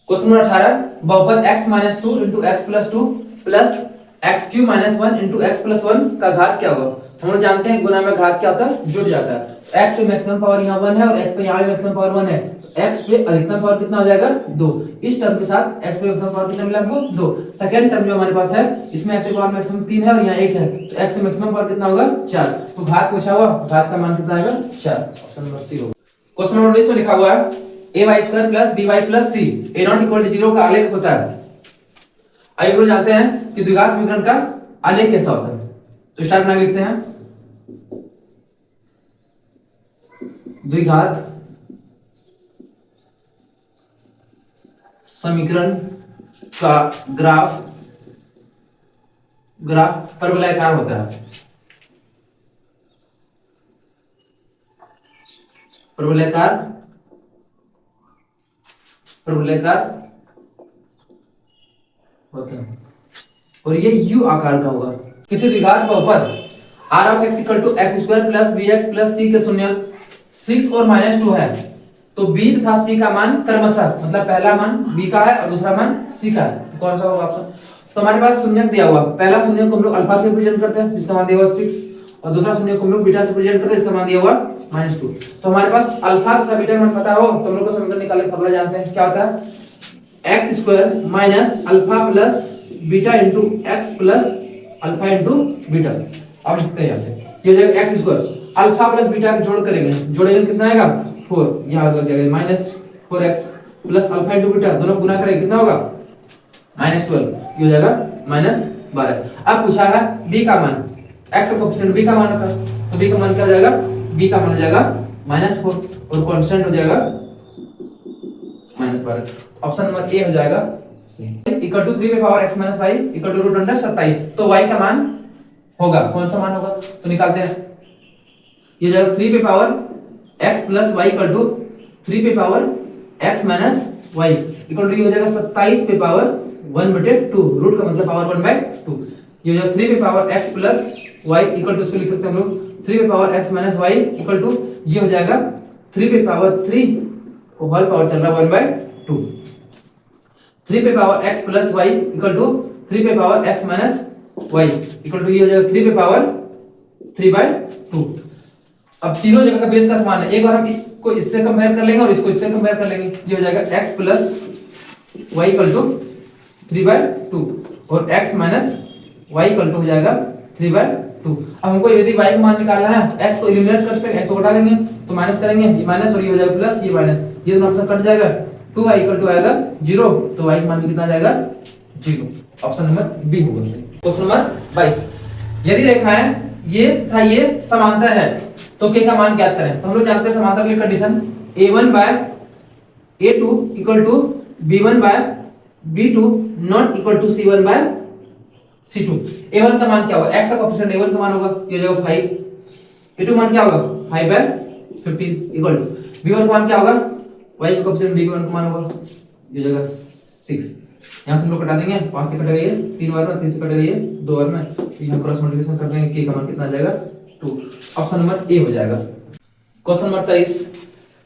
Question number 18 बहुपद x minus two into x plus two plus x Q minus one into x plus one का घात क्या होगा। हम लोग जानते हैं गुना में घात क्या होता है, जुड़ जाता है। तो x पे मैक्सिमम पावर यहाँ 1 है और x पे यहाँ भी मैक्सिमम पावर 1 है, तो x पे अधिकतम पावर कितना हो जाएगा 2। इस टर्म के साथ x पे मैक्सिमम पावर कितना मिला हमको 2। सेकंड टर्म जो हमारे पास है इसमें x की पावर मैक्सिमम 3 है और यहाँ 1 है, तो x पे मैक्सिमम पावर कितना होगा 4। तो घात पूछा हुआ, घात का मान कितना आएगा 4, ऑप्शन नंबर सी होगा। क्वेश्चन नंबर 19 में लिखा हुआ है ay² plus by plus c a0 equal to 0 का आलेख होता है। आइए हम लोग जानते हैं कि द्विघात समीकरण का आलेख कैसा होता है। तो स्टार्ट में लिखते हैं द्विघात समीकरण का ग्राफ परवलयाकार होता है। परवलयाकार होता है और ये U आकार का होगा। किसी द्विघात बहुपद R of x equal to x square plus b x plus c के शून्य 6 और -2 है, तो b तथा c का मान क्रमशः, मतलब पहला मान b का है और दूसरा मान c का है, तो कौन सा होगा ऑप्शन। तो हमारे पास शून्य दिया हुआ, पहला शून्य को हम लोग अल्फा से रिप्रेजेंट करते हैं जिसका मान दिया हुआ 6, और दूसरा शून्य को हम लोग बीटा से रिप्रेजेंट करते हैं इसका मान दिया हुआ -2। तो हमारे पास अल्फा तथा बीटा का मान पता हो तो हम लोग को समीकरण निकालने का फॉर्मूला जानते हैं, क्या होता है x square minus alpha plus beta into x plus alpha into beta. अब लिखते हैं यहाँ से, ये हो जाएगा x square alpha plus beta का जोड़ करेंगे, जोड़ेंगे कितना आएगा 4, यहाँ लग जाएगा -4x plus alpha into beta, दोनों गुना करेंगे कितना होगा -12, ये हो जाएगा -12। अब पूछा है b का मान, x का कोएफिशिएंट b का मान होता है, तो b का मान क्या हो जाएगा, b का मान हो जाएगा -4 और कांस्टेंट हो जाएगा -12। ऑप्शन नंबर ए हो जाएगा इक्वल टू 3 पे power x minus y equal to root under 27। तो y का मान होगा, कौन सा मान होगा, तो निकालते हैं। ये जाएगा 3 पे power x plus y equal to 3 पे power x minus y equal to ये हो जाएगा 27 पे पावर 1/2, रूट का मतलब पावर 1/2। ये हो जाएगा 3 पे power x plus y equal to, इसको लिख सकते हैं हम लोग 3 पे power x minus y equal to ये हो जाएगा 3 पे पावर 3 को होल पावर चल रहा है 1/2। 3 पे power x plus y equal to 3 पे power x minus y equal to ये हो जाएगा 3 पे पावर 3/2। अब तीनों जगह का बेस का समान है, एक बार हम इसको इससे कंपेयर कर लेंगे और इसको इससे कंपेयर कर लेंगे, ये हो जाएगा x plus y equal to 3/2 और x minus y equal to हो जाएगा 3/2। अब हमको यदि y का मान निकालना है, x को एलिमिनेट करते हैं, x को हटा देंगे तो माइनस करेंगे, ये माइनस और ये हो जाएगा प्लस, ये माइनस, ये दोनों ऑप्शन कट जाएगा, 2y इक्वल टू आएगा 0, तो y का मान कितना आ जाएगा 0, ऑप्शन नंबर बी होगा सही। क्वेश्चन नंबर 22 यदि रेखाएं ये तथा ये समांतर है तो k का मान ज्ञात करें। तो हम लोग जानते हैं समांतर की condition a1 by a2 equal to b1 by b2 not equal to c1 by c2। a1 का मान क्या होगा, x का कोएफिशिएंट a1 का मान होगा ये जो 5, a2 मान क्या होगा 5/15 इक्वल टू b1 का मान क्या होगा, y का कोएफिशिएंट b1 का मान होगा ये जगह 6। यहां से हम लोग कटा देंगे, 5 से कट गई है 3 बार में, 3 से कट गई है 2 बार में, तो यहां क्रॉस मल्टीप्लिकेशन कर देंगे, k का मान कितना आ जाएगा 2, ऑप्शन नंबर ए हो जाएगा। क्वेश्चन नंबर 23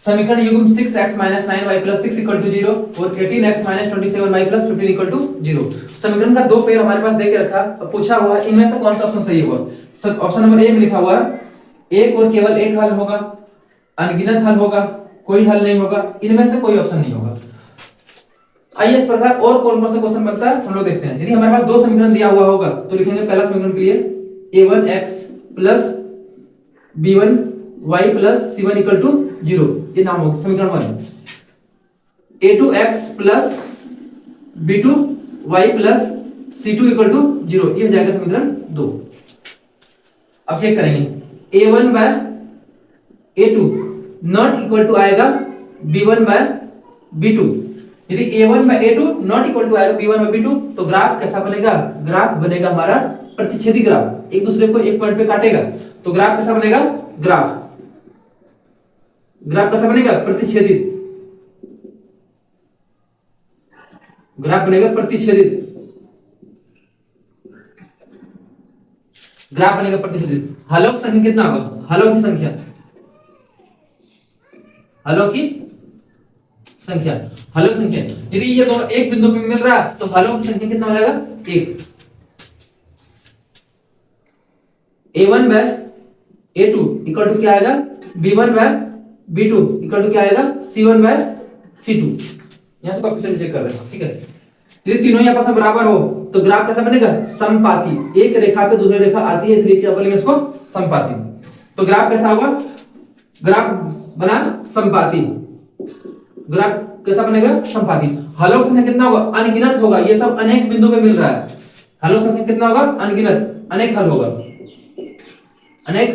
समीकरण युग्म 6x 9y 6 इक्वल टू 0 और 18x 27y 15 इक्वल टू 0। समीकरण का दो पेयर हमारे पास दे के रखा और पूछा हुआ है इनमें से कौन सा ऑप्शन सही होगा। सब ऑप्शन नंबर ए में लिखा हुआ है एक और केवल एक हल होगा, अनगिनत हल होगा, कोई हल नहीं होगा, इनमें से कोई ऑप्शन नहीं होगा। आइए इस प्रकार और कौन कौन सा क्वेश्चन बनता है हम लोग देखते हैं। यदि हमारे पास दो समीकरण दिया हुआ होगा तो लिखेंगे पहला समीकरण के लिए a1x plus b1y plus c1 equal to 0, ये नाम होगा समीकरण 1। a2x plus b2y plus c2 equal to 0, ये हो जाएगा समीकरण 2। अब चेक करेंगे a1 by a2 not equal to आएगा b1 बाय b2। यदि a1 by a2 not equal to आएगा b1 बाय b2 तो ग्राफ कैसा बनेगा, ग्राफ बनेगा हमारा प्रतिच्छेदी ग्राफ, एक दूसरे को एक पॉइंट पे काटेगा, तो ग्राफ कैसा बनेगा, ग्राफ कैसा बनेगा प्रतिच्छेदित, ग्राफ बनेगा प्रतिच्छेदित, ग्राफ बनेगा प्रतिच्छेदित। हलों की संख्या कितना होगा, हलों की संख्या, हलों की संख्या, हलों की संख्या। यदि ये दोनों एक बिंदु पे मिल रहा है तो हलों की संख्या कितना हो जाएगा? 1। A1 by A2 equal to क्या आएगा? B1 by B2 equal to क्या आएगा? C1 by C2। यहां से कॉपी से चेक कर रहे हैं, ठीक है। यदि तीनों ही आपस में बराबर हो तो ग्राफ कैसा बनेगा? समपाती। एक रेखा पे दूसरी रेखा आती है इसलिए क्या बोलेंगे इसको? समपाती। तो ग्राफ कैसा होगा? ग्राफ बना समपाती। ग्राफ कैसा बनेगा? समपाती। हलों की संख्या कितना होगा? अनगिनत होगा। ये सब अनेक बिंदु पे मिल रहा है। हलों की संख्या कितना होगा? अनगिनत, अनेक हल होगा, अनेक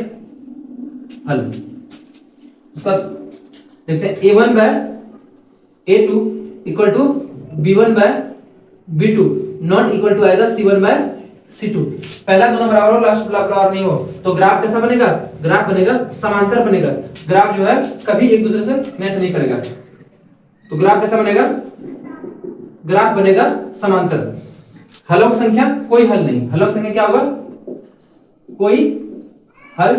हल। उसका देखते हैं A1 by A2 equal to B1 by B2 not equal to आएगा C1 बाय C2। पहला दोनों बराबर हो, लास्ट बराबर नहीं हो तो ग्राफ कैसा बनेगा? ग्राफ बनेगा समांतर बनेगा। ग्राफ जो है कभी एक दूसरे से मैच नहीं करेगा। तो ग्राफ कैसा बनेगा? ग्राफ बनेगा समांतर। हलों की संख्या कोई हल नहीं। हलों की संख्या क्या होगा? कोई हल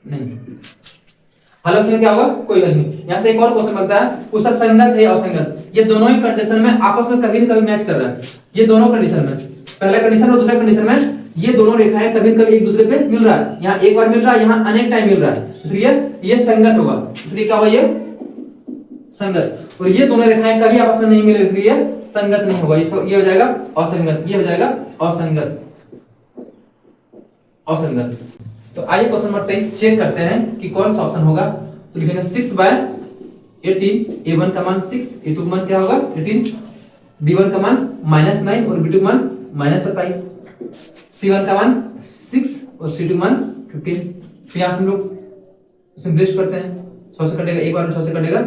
नहीं। हलों की संख्या क्या होगा? कोई हल नहीं। यहां से एक और क्वेश्चन बनता है, उसका संगत है असंगत। ये दोनों ही कंडीशन में आपस में कभी न कभी मैच कर रहा है। ये दोनों कंडीशन में, पहला कंडीशन और दूसरा कंडीशन में ये दोनों रेखाएं कभी न कभी एक दूसरे पे मिल रहा है। यहाँ एक बार मिल रहा है, यहाँ अनेक टाइम मिल रहा है, इसलिए ये संगत होगा। इसलिए क्या होगा? ये संगत। और ये दोनों रेखाएं कभी आपस में नहीं मिले इसलिए संगत नहीं होगा। ये हो जाएगा असंगत, ये हो जाएगा असंगत, असंगत। तो आइए क्वेश्चन नंबर 23 चेक करते हैं कि कौन सा ऑप्शन होगा। तो लिखेंगे 6 बाय 18, A1 का मान 6, A2 का मान क्या होगा? 18, B1 का मान -9 और B2 का मान -27, C1 का मान 6 और C2 का मान 15। तो यहाँ से हम लोग सिंपलिस्ट करते हैं। 100 से कटेगा एक बार में, 100 से कटेगा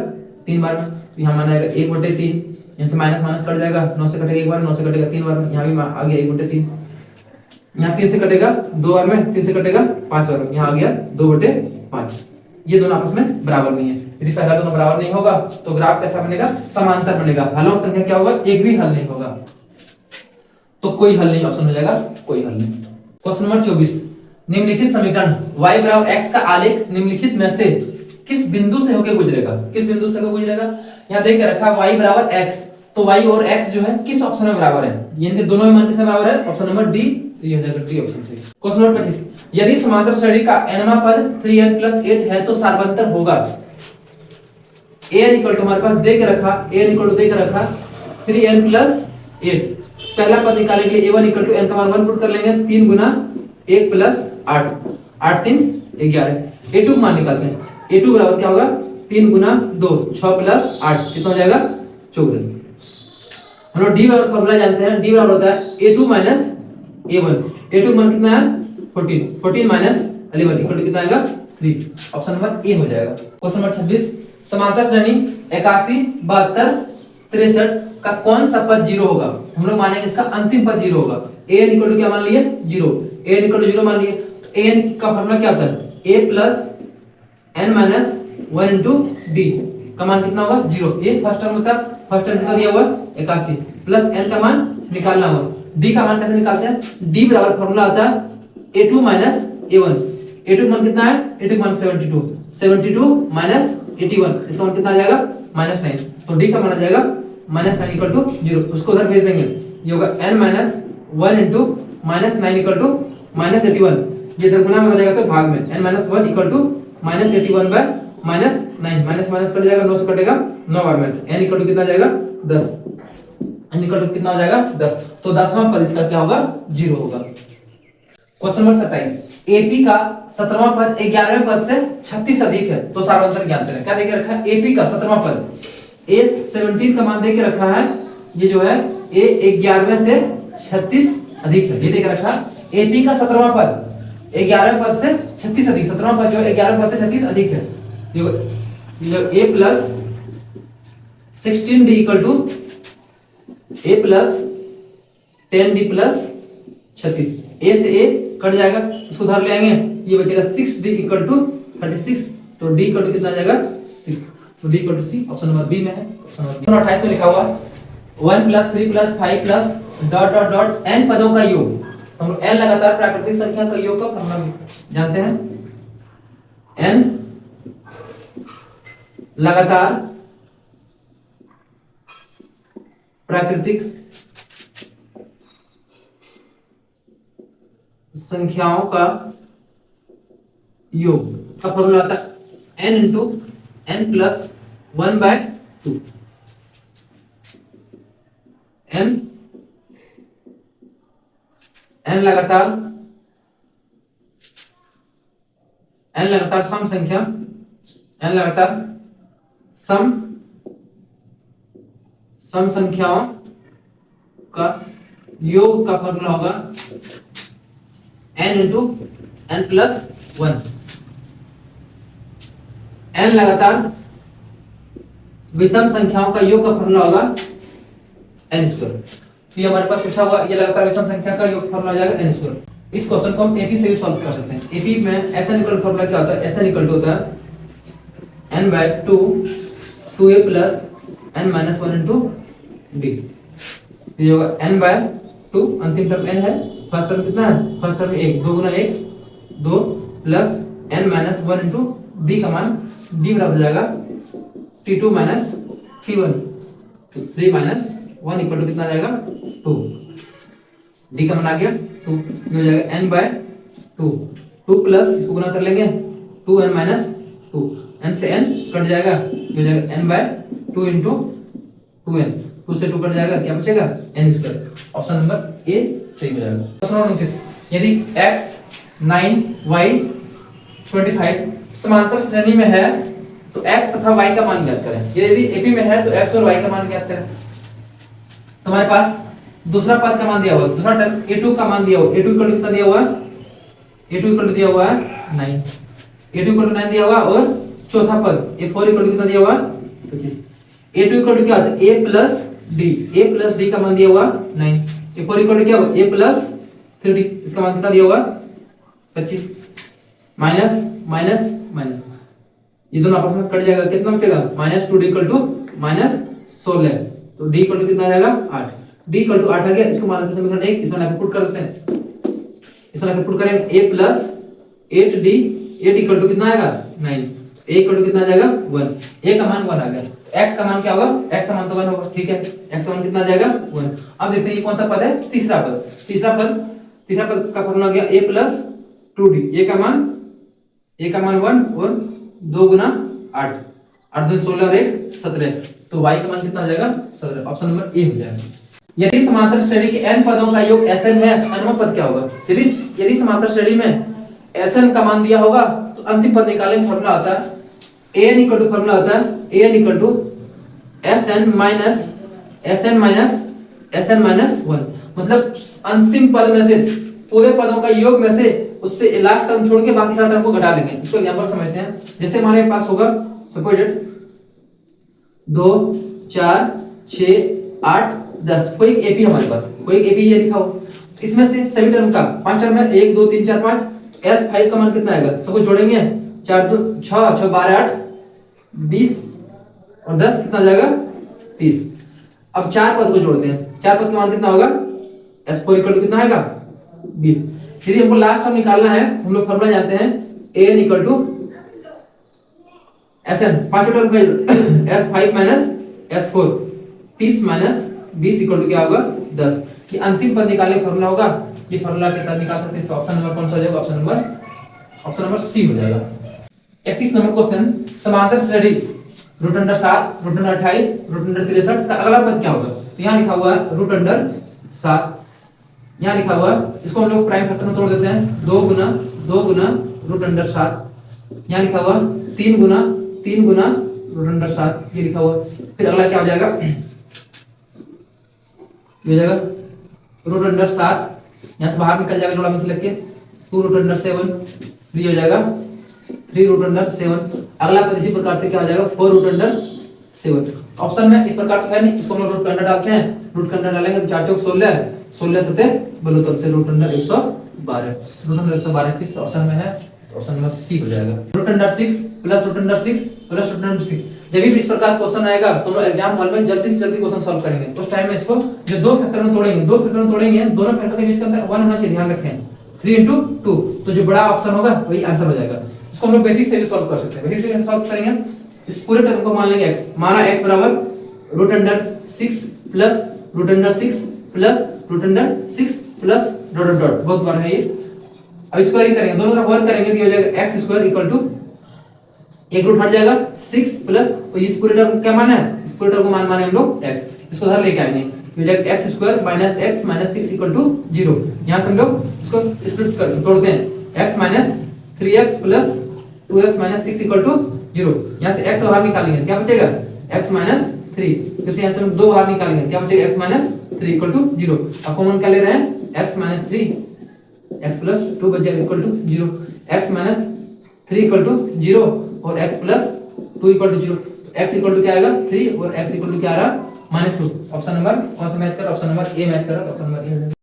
3 बार में, तो यहाँ मान आएगा 1/3। यहाँ से माइनस माइनस कट जाएगा, 9 से कटेगा एक बार, 9 से कटेगा 3 बार में, यहाँ भी आ गया 1/3। यहाँ 3 से कटेगा 2 बार में, 3 से कटेगा 5 बार में, यहाँ आ गया 2/5। ये दोनों आपस में बराबर नहीं है। यदि पहला दोनों बराबर नहीं होगा तो ग्राफ कैसा बनेगा? समांतर बनेगा। हलों की संख्या क्या होगा? एक भी हल नहीं होगा। तो कोई हल नहीं ऑप्शन हो जाएगा, कोई हल नहीं। क्वेश्चन नंबर 24, निम्नलिखित समीकरण y बराबर x का आलेख निम्नलिखित में से किस बिंदु से होकर गुजरेगा? किस बिंदु से होकर गुजरेगा? यहाँ देख के रखा y बराबर x, तो y और x जो है किस ऑप्शन में बराबर है? यानी कि दोनों मान किसमें बराबर है? Option number D. तो ये हो जाएगा डी ऑप्शन से। क्वेश्चन नंबर 25, यदि समांतर श्रेणी का nवां पद 3n+8 है तो सार्वंतर होगा। an इक्वल टू हमारे पास दे के रखा, an इक्वल टू दे के रखा 3n+8। पहला पद निकालने के लिए a1 इक्वल टू n का मान 1 पुट कर लेंगे, 3 गुना 1 + 8, 8 3 11। a2 मान निकालते हैं, a2 बराबर क्या होगा? 3 गुना 2 6 + 8 कितना हो जाएगा? 14। हम लोग डी बराबर फॉर्मूला जानते हैं, डी बराबर होता है a2 - a1। a2 मान कितना है? 14, 14 - 11 इक्वल टू कितना आएगा? 3। ऑप्शन नंबर ए हो जाएगा। क्वेश्चन नंबर 26, समांतर श्रेणी 81 72 63 का कौन सा पद 0 होगा? हम लोग मानेंगे इसका अंतिम पद 0 होगा। an इक्वल टू क्या मान लिए? 0। an इक्वल टू 0 मान लिए तो an का फॉर्मूला क्या होता है? a + n - 1 * d का मान कितना होगा? 0। ये फर्स्ट टर्म होता है, फर्स्ट टर्म कितना दिया हुआ? 81 प्लस n का मान निकालना होगा। d का मान कैसे निकालते हैं? d बराबर फॉर्मूला आता है a2 - a1। a2 मान कितना है? a2 मान 72, 72 - 81 इसका मान कितना आ जाएगा? -9। तो d का मान आ जाएगा -9 इक्वल टू 0। उसको उधर भेज देंगे, ये होगा n - 1 * -9 इक्वल टू -81। ये इधर गुना में हो जाएगा तो भाग में, n - 1 equal to -81 by -9, minus minus cut जाएगा, 9 से कटेगा 9 बार में, n इक्वल टू कितना आ जाएगा? 10। n इक्वल टू कितना हो जाएगा? 10। तो 10वां पद इसका क्या होगा? 0 होगा। क्वेश्चन नंबर 27, AP का 17वां पद 11वें पद से 36 अधिक है तो सार्वंतर ज्ञात करें। क्या देके रखा है? AP का 17वां पद A17 का मान देके रखा है, ये जो है A11वें से 36 अधिक है, ये देके रखा है। AP का 17वां पद 11वें पद से 36 अधिक, 17वां पद जो है 11वें पद से 36 अधिक है। ये जो A + 16D equal to A + 10D + 36। A से A कट जाएगा, इसको उधर ले आएंगे, ये बचेगा 6D इक्वल टू 36। तो D इक्वल टू कितना आ जाएगा? 6। तो D equal to C option number B में है। ऑप्शन नंबर 28 में लिखा हुआ 1 + 3 + 5 + ... n पदों का योग। हम लोग n लगातार प्राकृतिक संख्या का योग का फॉर्मूला जानते हैं। n लगातार प्राकृतिक संख्याओं का योग का फॉर्मूला आता है n into n plus 1/2। n लगातार सम संख्या, n लगातार सम संख्याओं का योग का फॉर्मूला होगा n into n plus 1। n लगातार विषम संख्याओं का योग का फॉर्मूला होगा n स्क्वायर। ये हमारे पास पूछा हुआ, ये लगातार विषम संख्या का योग फॉर्मूला हो जाएगा n स्क्वायर। इस क्वेश्चन को हम एपी से भी सॉल्व कर सकते हैं। एपी में SN इक्वल फॉर्मूला क्या होता है? SN इक्वल होता है n/2 2a plus n minus 1 into d। ये होगा n/2, अंतिम टर्म n है, फर्स्ट टर्म कितना है? फर्स्ट टर्म 1, 2 गुना 1 2 plus n minus 1 into d का मान d बराबर हो जाएगा t2 minus t1। 3 minus 1 equal to कितना आ जाएगा? 2। d का मान आ गया 2, ये हो जाएगा n/2। 2 प्लस इसको गुना कर लेंगे 2n माइनस 2, n से n कट जाएगा, ये हो जाएगा n/2 इंटू 2n। 2 से 2 कट जाएगा, क्या बचेगा? n square. Option number A सही हो जाएगा। प्रश्न नंबर 29, यदि x 9 y 25 समांतर श्रेणी में है तो x तथा y का मान ज्ञात करें। यदि एपी में है तो x और y का मान ज्ञात करें। तुम्हारे पास दूसरा पद का मान दिया हुआ, दूसरा टर्म a2 का मान दिया हुआ, a2 इक्वल टू कितना दिया हुआ? a2 इक्वल टू दिया हुआ है 9, a2 इक्वल टू 9 दिया हुआ, और चौथा पद a4 इक्वल टू कितना दिया हुआ? 25। a2 इक्वल टू क्या होता है? a प्लस d का मान दिया हुआ 9, a4 इक्वल टू क्या होगा? a प्लस 3d, इसका मान कितना दिया हुआ? 25। माइनस माइनस माइनस, ये दोनों आपस में कट जाएगा, कितना बचेगा? -2d इक्वल टू -16, तो d इक्वल टू कितना आ जाएगा? 8। d इक्वल टू 8 आ गया, इसको मान लेते हैं समीकरण 1, इसमें लाके पुट कर देते हैं। इसमें लाके पुट करेंगे a plus 8d, 8 equal to कितना आएगा? 9, a इक्वल टू कितना आ जाएगा? 1। a का मान 1 आ गया, x का मान क्या होगा? x का मान तो 1 होगा, ठीक है। x का मान कितना आ जाएगा? 1। अब देखते हैं ये कौन सा पद है? तीसरा पद का फॉर्मूला गया a प्लस 2d। a का मान 1 और 2 गुना 8, 8 2 16 और 1 17, तो y का मान कितना हो जाएगा? 17। ऑप्शन नंबर ए हो जाएगा। यदि समांतर श्रेणी के n पदों का योग Sn है तो nवां पद क्या होगा? यदि समांतर श्रेणी में Sn का मान दिया होगा तो अंतिम पद निकालने फॉर्मूला होता है an इक्वल टू फॉर्मूला होता है an equal to Sn minus 1। मतलब अंतिम पद में से, पूरे पदों का योग में से, उससे लास्ट टर्म छोड़ के बाकी सारे टर्म को घटा देंगे। इसको एग्जांपल समझते हैं। जैसे हमारे पास होगा सपोजेड 2 4 6 8 10, कोई एक एपी हमारे पास, कोई एक एपी ये लिखा हो, इसमें से सभी टर्म का 5 टर्म है, 1 2 3 4 5, S5 का मान कितना आएगा? सबको जोड़ेंगे, 4 2 6 6 12 8 20 और 10 कितना आ जाएगा? 30। अब 4 पद को जोड़ते हैं, 4 पद का मान कितना होगा? S4 इक्वल टू कितना आएगा? 20। यदि हमको लास्ट टर्म निकालना है, हम लोग फॉर्मूला जानते हैं an इक्वल टू Sn, पांचों टर्म का S5 minus S4, 30 minus 20 equal to क्या होगा? 10। ये अंतिम पद निकालने का फॉर्मूला होगा। ये फॉर्मूला के तहत निकाल सकते हैं। इसका ऑप्शन नंबर कौन सा हो जाएगा? ऑप्शन नंबर सी हो जाएगा। 31 नंबर क्वेश्चन, समांतर श्रेणी root under 7 root under 28 root under 63 का अगला पद क्या होगा? तो यहाँ लिखा हुआ है रूट अंडर 7, यहाँ लिखा हुआ है, इसको हम लोग प्राइम फैक्टर में तोड़ देते हैं, 2 गुना रूट अंडर 7, यहाँ लिखा हुआ 3 गुना रूट अंडर 7, ये लिखा हुआ। फिर अगला क्या हो जाएगा? ये हो जाएगा रूट अंडर 7, यहाँ से बाहर निकल जाएगा जोड़ा में से लेके, 2 रूट अंडर 7, 3 हो जाएगा 3 रूट अंडर 7। अगला पद इसी प्रकार से क्या हो जाएगा? 4 रूट अंडर 7। ऑप्शन में इस प्रकार तो है नहीं, इसको हम लोग रूट का अंडर डालते हैं, रूट का अंडर डालेंगे तो 4 चौक 16, 16 सते 72 से रूट अंडर 112, रूट अंडर 112 किस ऑप्शन में है? तो ऑप्शन नंबर सी हो जाएगा। Root under 6 plus root under 6 plus root under 6, जब भी इस प्रकार क्वेश्चन आएगा तो हम लोग एग्जाम हॉल में जल्दी से जल्दी क्वेश्चन सॉल्व करेंगे। उस टाइम में इसको जो दो फैक्टर में तोड़ेंगे, दोनों फैक्टर के बीच के अंदर 1 होना चाहिए, ध्यान रखें, 3 into 2, तो जो बड़ा ऑप्शन होगा वही आंसर हो जाएगा। इसको हम लोग बेसिक से भी सॉल्व कर सकते हैं। बेसिक से सॉल्व करेंगे, इस पूरे टर्म को मान लेंगे x, माना x बराबर root under 6 plus root under 6 plus root under 6 plus dot dot dot, बहुत बार है ये। अब स्क्वायरिंग करेंगे, दोनों तरफ वर्क करेंगे तो ये हो जाएगा एक्स स्क्वायर इक्वल टू, एक रूट हट जाएगा 6 प्लस, इस पूरे टर्म क्या माना है, इस पूरे टर्म को माने हम लोग x, इसको उधर लेके आएंगे, हो जाएगा x square minus x minus 6 equal to 0। यहाँ से हम लोग इसको स्प्लिट कर तोड़ते हैं, x minus 3x plus 2x minus 6 equal to 0। यहाँ से x बाहर निकालेंगे, क्या बचेगा x माइनस 3, फिर से यहाँ से हम 2 बाहर निकालेंगे, क्या बचेगा x माइनस 3 इक्वल टू 0। अब कॉमन क्या ले रहे हैं, x माइनस 3, x प्लस 2 बच जाएगा equal to 0, x minus 3 equal to 0 और x plus 2 equal to 0। x equal to क्या आएगा 3 और x इक्वल टू क्या आ रहा -2। ऑप्शन नंबर कौन सा मैच कर रहा है, ऑप्शन नंबर ए मैच कर रहा है, ऑप्शन नंबर ए।